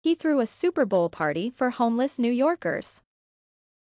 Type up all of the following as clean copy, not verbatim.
He threw a Super Bowl party for homeless New Yorkers.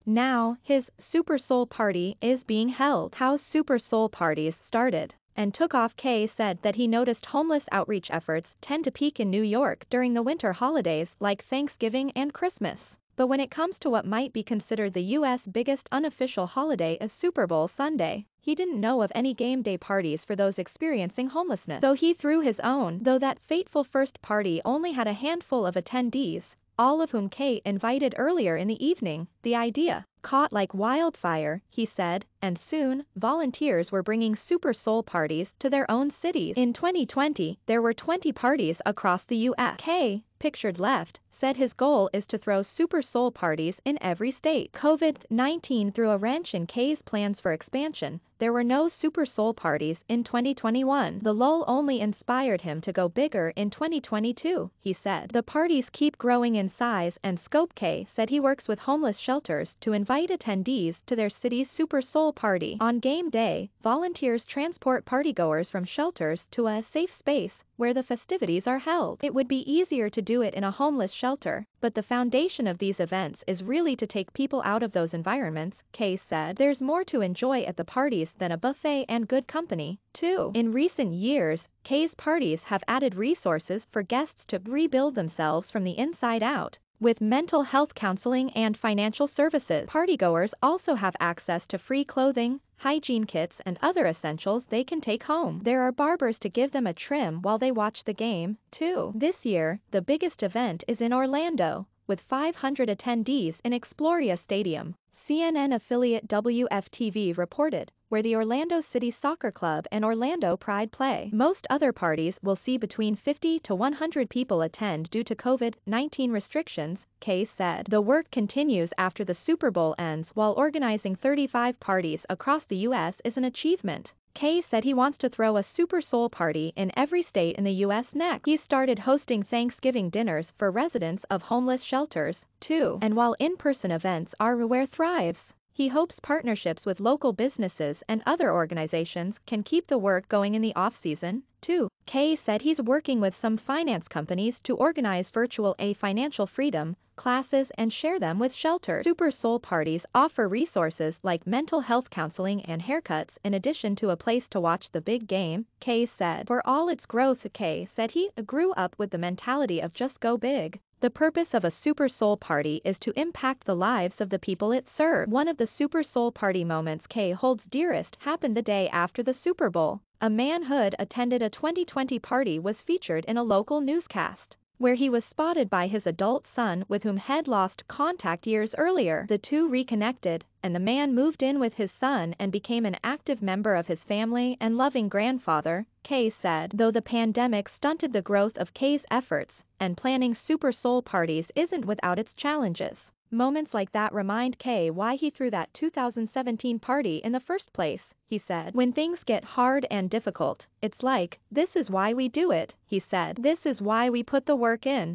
Now, his Super Soul Party is being held. How Super Soul parties started and took off. Kay said that he noticed homeless outreach efforts tend to peak in New York during the winter holidays like Thanksgiving and Christmas. But when it comes to what might be considered the U.S. biggest unofficial holiday, a Super Bowl Sunday, he didn't know of any game day parties for those experiencing homelessness. So he threw his own, though that fateful first party only had a handful of attendees, all of whom Kay invited earlier in the evening. The idea caught like wildfire, he said, and soon, volunteers were bringing Super Soul parties to their own cities. In 2020, there were 20 parties across the U.S. Kay, pictured left, said his goal is to throw Super Soul parties in every state. COVID-19 threw a wrench in Kay's plans for expansion. There were no Super Soul parties in 2021. The lull only inspired him to go bigger in 2022, he said. The parties keep growing in size and scope. Kay said he works with homeless shelters to invite attendees to their city's Super Soul party. On game day, volunteers transport partygoers from shelters to a safe space where the festivities are held. It would be easier to do it in a homeless shelter, but the foundation of these events is really to take people out of those environments, Kay said. There's more to enjoy at the parties than a buffet and good company, too. In recent years, Kay's parties have added resources for guests to rebuild themselves from the inside out, with mental health counseling and financial services. Partygoers also have access to free clothing, hygiene kits and other essentials they can take home. There are barbers to give them a trim while they watch the game, too. This year, the biggest event is in Orlando, with 500 attendees in Exploria Stadium, CNN affiliate WFTV reported, where the Orlando City Soccer Club and Orlando Pride play. Most other parties will see between 50 to 100 people attend due to COVID-19 restrictions, Kay said. The work continues after the Super Bowl ends, while organizing 35 parties across the U.S. is an achievement. Kay said he wants to throw a Super Soul party in every state in the U.S. next. He started hosting Thanksgiving dinners for residents of homeless shelters, too. And while in-person events are where thrives, he hopes partnerships with local businesses and other organizations can keep the work going in the off-season, too. Kay said he's working with some finance companies to organize virtual financial freedom classes and share them with shelters. Super Soul parties offer resources like mental health counseling and haircuts in addition to a place to watch the big game, Kay said. For all its growth, Kay said he grew up with the mentality of just go big. The purpose of a Super Soul party is to impact the lives of the people it serves. One of the Super Soul party moments Kay holds dearest happened the day after the Super Bowl. A man who attended a 2020 party was featured in a local newscast, where he was spotted by his adult son with whom had lost contact years earlier. The two reconnected, and the man moved in with his son and became an active member of his family and loving grandfather, Kay said. Though the pandemic stunted the growth of Kay's efforts, and planning Super Soul parties isn't without its challenges. Moments like that remind Kay why he threw that 2017 party in the first place, he said. When things get hard and difficult, it's like, this is why we do it, he said. This is why we put the work in.